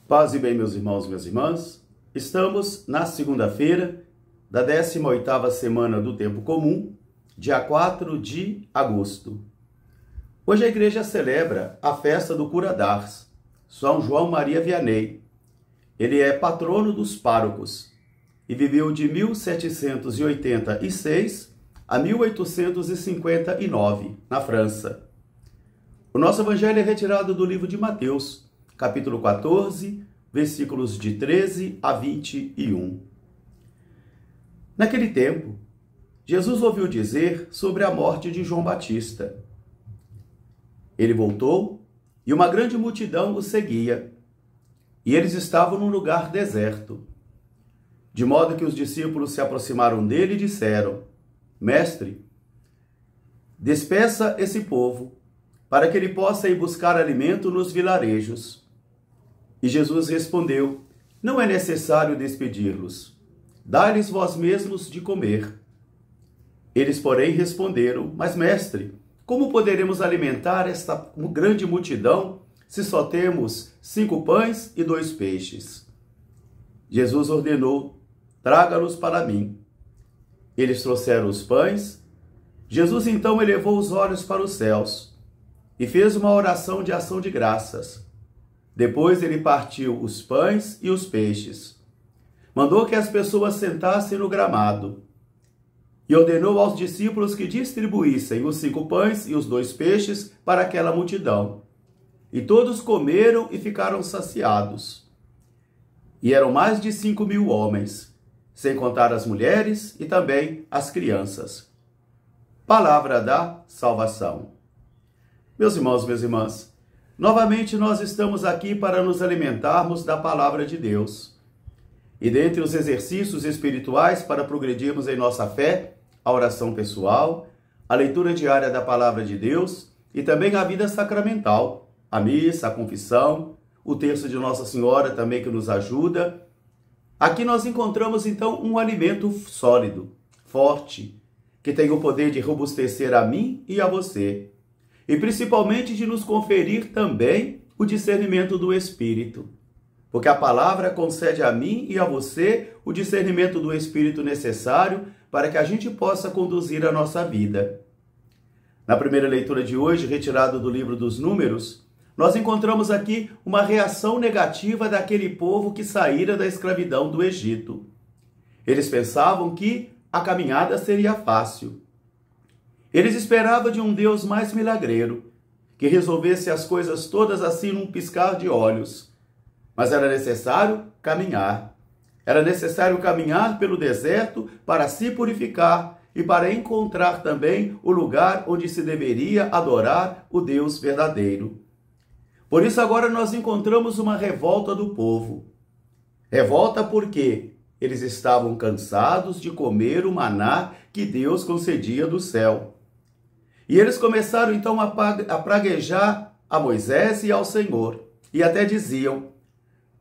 Paz e bem, meus irmãos e minhas irmãs. Estamos na segunda-feira da 18ª semana do Tempo Comum, dia 4 de agosto. Hoje a igreja celebra a festa do Cura d'Ars, São João Maria Vianney. Ele é patrono dos párocos e viveu de 1786 a 1859, na França. O nosso evangelho é retirado do livro de Mateus, capítulo 14, versículos de 13 a 21. Naquele tempo, Jesus ouviu dizer sobre a morte de João Batista. Ele voltou e uma grande multidão o seguia, e eles estavam num lugar deserto. De modo que os discípulos se aproximaram dele e disseram: Mestre, despeça esse povo, para que ele possa ir buscar alimento nos vilarejos. E Jesus respondeu: Não é necessário despedi-los. Dai-lhes vós mesmos de comer. Eles, porém, responderam: Mas, mestre, como poderemos alimentar esta grande multidão se só temos 5 pães e 2 peixes? Jesus ordenou: Traga-los para mim. Eles trouxeram os pães. Jesus então elevou os olhos para os céus e fez uma oração de ação de graças. Depois ele partiu os pães e os peixes. Mandou que as pessoas sentassem no gramado e ordenou aos discípulos que distribuíssem os 5 pães e os 2 peixes para aquela multidão. E todos comeram e ficaram saciados. E eram mais de 5.000 homens, sem contar as mulheres e também as crianças. Palavra da salvação. Meus irmãos, minhas irmãs, novamente nós estamos aqui para nos alimentarmos da palavra de Deus. E dentre os exercícios espirituais para progredirmos em nossa fé, a oração pessoal, a leitura diária da palavra de Deus e também a vida sacramental, a missa, a confissão, o terço de Nossa Senhora também que nos ajuda. Aqui nós encontramos então um alimento sólido, forte, que tem o poder de robustecer a mim e a você. E principalmente de nos conferir também o discernimento do Espírito. Porque a palavra concede a mim e a você o discernimento do Espírito necessário para que a gente possa conduzir a nossa vida. Na primeira leitura de hoje, retirado do livro dos Números, nós encontramos aqui uma reação negativa daquele povo que saíra da escravidão do Egito. Eles pensavam que a caminhada seria fácil. Eles esperavam de um Deus mais milagreiro, que resolvesse as coisas todas assim num piscar de olhos. Mas era necessário caminhar. Era necessário caminhar pelo deserto para se purificar e para encontrar também o lugar onde se deveria adorar o Deus verdadeiro. Por isso agora nós encontramos uma revolta do povo. Revolta porque eles estavam cansados de comer o maná que Deus concedia do céu. E eles começaram então a praguejar a Moisés e ao Senhor. E até diziam: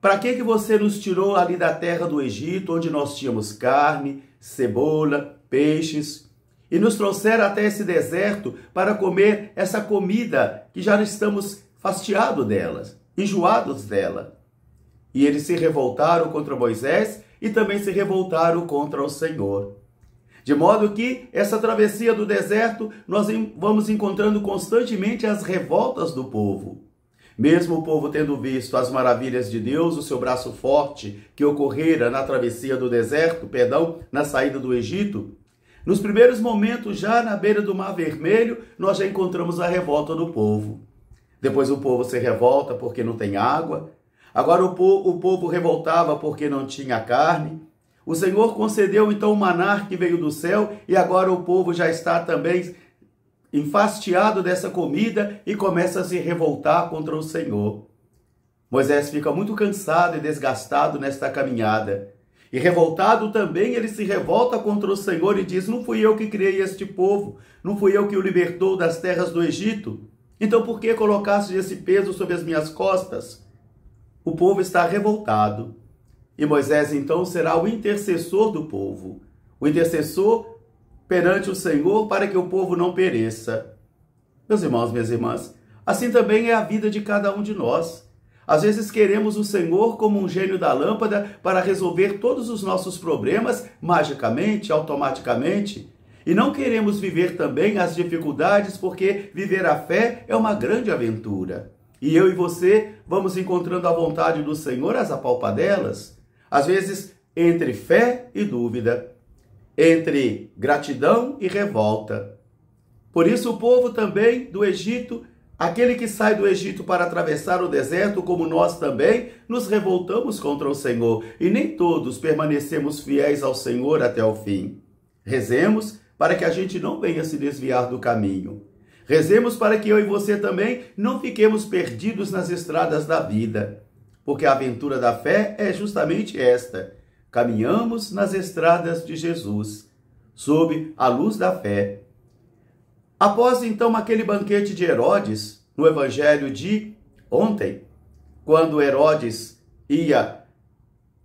Para que você nos tirou ali da terra do Egito, onde nós tínhamos carne, cebola, peixes, e nos trouxeram até esse deserto para comer essa comida que já estamos fastiados delas, enjoados dela? E eles se revoltaram contra Moisés e também se revoltaram contra o Senhor. De modo que essa travessia do deserto, nós vamos encontrando constantemente as revoltas do povo. Mesmo o povo tendo visto as maravilhas de Deus, o seu braço forte que ocorrera na travessia do deserto, na saída do Egito, nos primeiros momentos, já na beira do Mar Vermelho, nós já encontramos a revolta do povo. Depois o povo se revolta porque não tem água. Agora o povo revoltava porque não tinha carne. O Senhor concedeu então o maná que veio do céu e agora o povo já está também enfastiado dessa comida e começa a se revoltar contra o Senhor. Moisés fica muito cansado e desgastado nesta caminhada. E revoltado também, ele se revolta contra o Senhor e diz: Não fui eu que criei este povo, não fui eu que o libertou das terras do Egito. Então por que colocaste esse peso sobre as minhas costas? O povo está revoltado. E Moisés então será o intercessor do povo, o intercessor perante o Senhor para que o povo não pereça. Meus irmãos, minhas irmãs, assim também é a vida de cada um de nós. Às vezes queremos o Senhor como um gênio da lâmpada para resolver todos os nossos problemas magicamente, automaticamente. E não queremos viver também as dificuldades, porque viver a fé é uma grande aventura. E eu e você vamos encontrando a vontade do Senhor às apalpadelas, às vezes entre fé e dúvida, entre gratidão e revolta. Por isso o povo também do Egito, aquele que sai do Egito para atravessar o deserto, como nós também, nos revoltamos contra o Senhor, e nem todos permanecemos fiéis ao Senhor até o fim. Rezemos para que a gente não venha se desviar do caminho. Rezemos para que eu e você também não fiquemos perdidos nas estradas da vida, porque a aventura da fé é justamente esta. Caminhamos nas estradas de Jesus, sob a luz da fé. Após então aquele banquete de Herodes, no evangelho de ontem, quando Herodes ia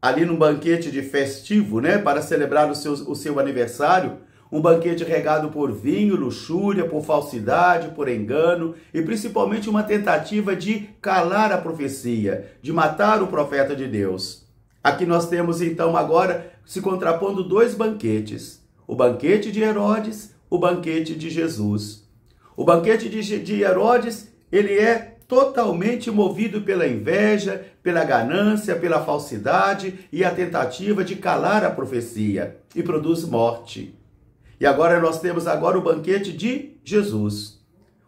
ali num banquete de festivo, para celebrar o seu aniversário, um banquete regado por vinho, luxúria, por falsidade, por engano e principalmente uma tentativa de calar a profecia, de matar o profeta de Deus. Aqui nós temos então agora se contrapondo dois banquetes, o banquete de Herodes, o banquete de Jesus. O banquete de Herodes, ele é totalmente movido pela inveja, pela ganância, pela falsidade e a tentativa de calar a profecia e produz morte. E agora nós temos agora o banquete de Jesus.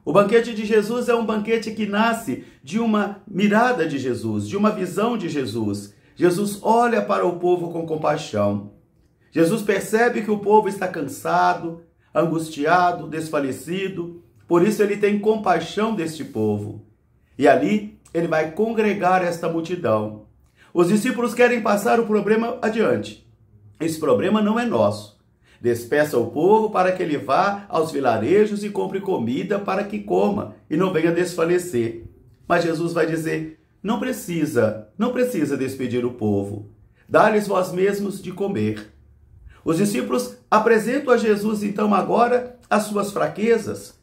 O banquete de Jesus é um banquete que nasce de uma mirada de Jesus, de uma visão de Jesus. Jesus olha para o povo com compaixão. Jesus percebe que o povo está cansado, angustiado, desfalecido. Por isso ele tem compaixão deste povo. E ali ele vai congregar esta multidão. Os discípulos querem passar o problema adiante. Esse problema não é nosso. Despeça o povo para que ele vá aos vilarejos e compre comida para que coma e não venha desfalecer. Mas Jesus vai dizer, não precisa despedir o povo. Dá-lhes vós mesmos de comer. Os discípulos apresentam a Jesus então agora as suas fraquezas,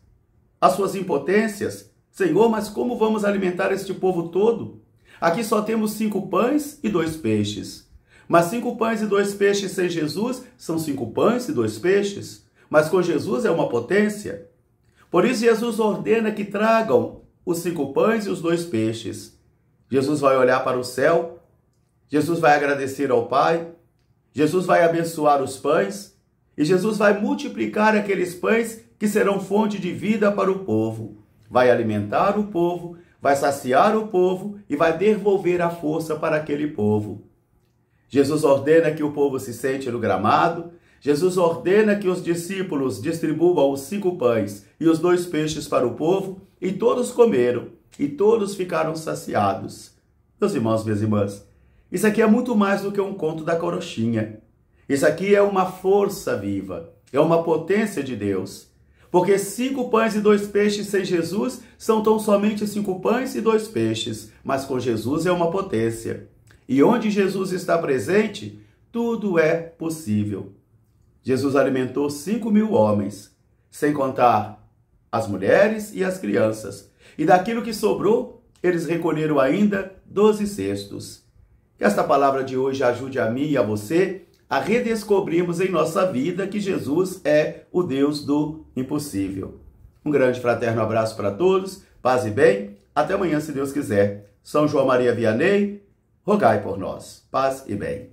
as suas impotências. Senhor, mas como vamos alimentar este povo todo? Aqui só temos 5 pães e 2 peixes. Mas 5 pães e 2 peixes sem Jesus são 5 pães e 2 peixes. Mas com Jesus é uma potência. Por isso Jesus ordena que tragam os 5 pães e os 2 peixes. Jesus vai olhar para o céu. Jesus vai agradecer ao Pai. Jesus vai abençoar os pães. E Jesus vai multiplicar aqueles pães que serão fonte de vida para o povo. Vai alimentar o povo, vai saciar o povo e vai devolver a força para aquele povo. Jesus ordena que o povo se sente no gramado. Jesus ordena que os discípulos distribuam os 5 pães e os 2 peixes para o povo. E todos comeram. E todos ficaram saciados. Meus irmãos, minhas irmãs, isso aqui é muito mais do que um conto da carochinha. Isso aqui é uma força viva. É uma potência de Deus. Porque 5 pães e 2 peixes sem Jesus são tão somente 5 pães e 2 peixes. Mas com Jesus é uma potência. E onde Jesus está presente, tudo é possível. Jesus alimentou 5.000 homens, sem contar as mulheres e as crianças. E daquilo que sobrou, eles recolheram ainda 12 cestos. Que esta palavra de hoje ajude a mim e a você a redescobrirmos em nossa vida que Jesus é o Deus do impossível. Um grande fraterno abraço para todos, paz e bem. Até amanhã, se Deus quiser. São João Maria Vianney, rogai por nós. Paz e bem.